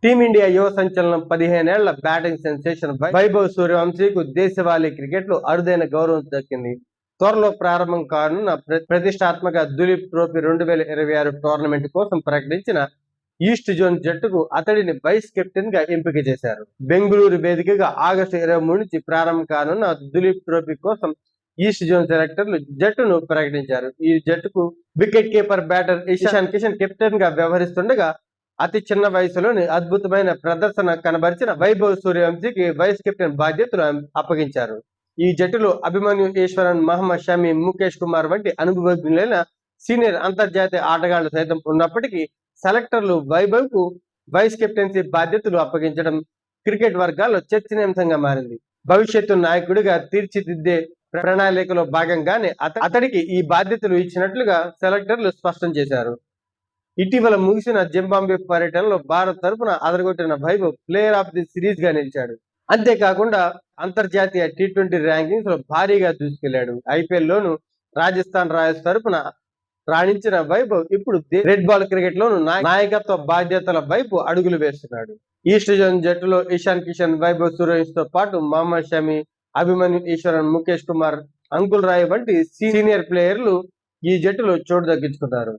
Team India యువ సంచలనం 15 ఏళ్ల బ్యాటింగ్ సెన్సేషన్ వైభవ్ సూర్యవంశీకు దేశవాళీ క్రికెట్ లో అరుదైన గౌరవం దక్కింది. త్వరలో ప్రారంభం కానున్న ప్రతిష్టాత్మక దులీప్ ట్రోఫీ 2026 టోర్నమెంట్ కోసం ప్రకటించిన ఈస్ట్ జోన్ జట్టుకు అతడిని వైస్ కెప్టెన్ గా ఎంపిక చేశారు. బెంగళూరు వేదికగా ఆగస్టు 23 నుంచి ప్రారంభం కానున్న దులీప్ ట్రోఫీ కోసం ఈస్ట్ జోన్ సెలెక్టర్లు జట్టును ప్రకటించారు. ఈ జట్టుకు wicket keeper batter Ishan Kishan captain గా వ్యవహరిస్తుండగా, అతి చిన్న వయసులోని అద్భుతమైన ప్రదర్శన కనబరిచిన వైభవ్ సూర్యవంశీకి వైస్ కెప్టెన్ బాధ్యతలు అప్పగించారు. ఈ జట్టులో అభిమన్యు ఈశ్వరన్, మహమ్మద్ షమి, ముఖేష్ కుమార్ వంటి అనుభవజ్ఞులైన సీనియర్ అంతర్జాతీయ ఆటగాళ్లు సైతం ఉన్నప్పటికీ సెలెక్టర్లు వైభవ్ కు వైస్ కెప్టెన్సీ బాధ్యతలు అప్పగించడం క్రికెట్ వర్గాల్లో చర్చనీయాంశంగా మారింది. భవిష్యత్తు నాయకుడిగా తీర్చిదిద్దే ప్రణాళికలో భాగంగానే అతడికి ఈ బాధ్యతలు ఇచ్చినట్లుగా సెలెక్టర్లు స్పష్టం చేశారు. ఇటీవల ముగిసిన జింబాబ్వే పర్యటనలో భారత్ తరఫున అదరగొట్టిన Vaibhav player of the series గా నిలిచాడు. అంతేకాకుండా అంతర్జాతీయ టీ20 ర్యాంకింగ్స్ లో భారీగా దూసుకెళ్లాడు. ఐపీఎల్ లోను రాజస్థాన్ రాయల్స్ తరఫున రాణించిన వైభవ్ ఇప్పుడు రెడ్ బాల్ క్రికెట్ లోను నాయకత్వ బాధ్యతల వైపు అడుగులు వేస్తున్నాడు. ఈస్ట్ జోన్ జట్టులో ఇషాన్ కిషన్, వైభవ్ సూర్యవంశీ తో పాటు మహమ్మద్ షమి, అభిమన్యు ఈశ్వరన్, ముఖేష్ కుమార్, అంకుల్ రాయ్ వంటి సీనియర్ ప్లేయర్లు ఈ జట్టులో చోటు దక్కించుకున్నారు.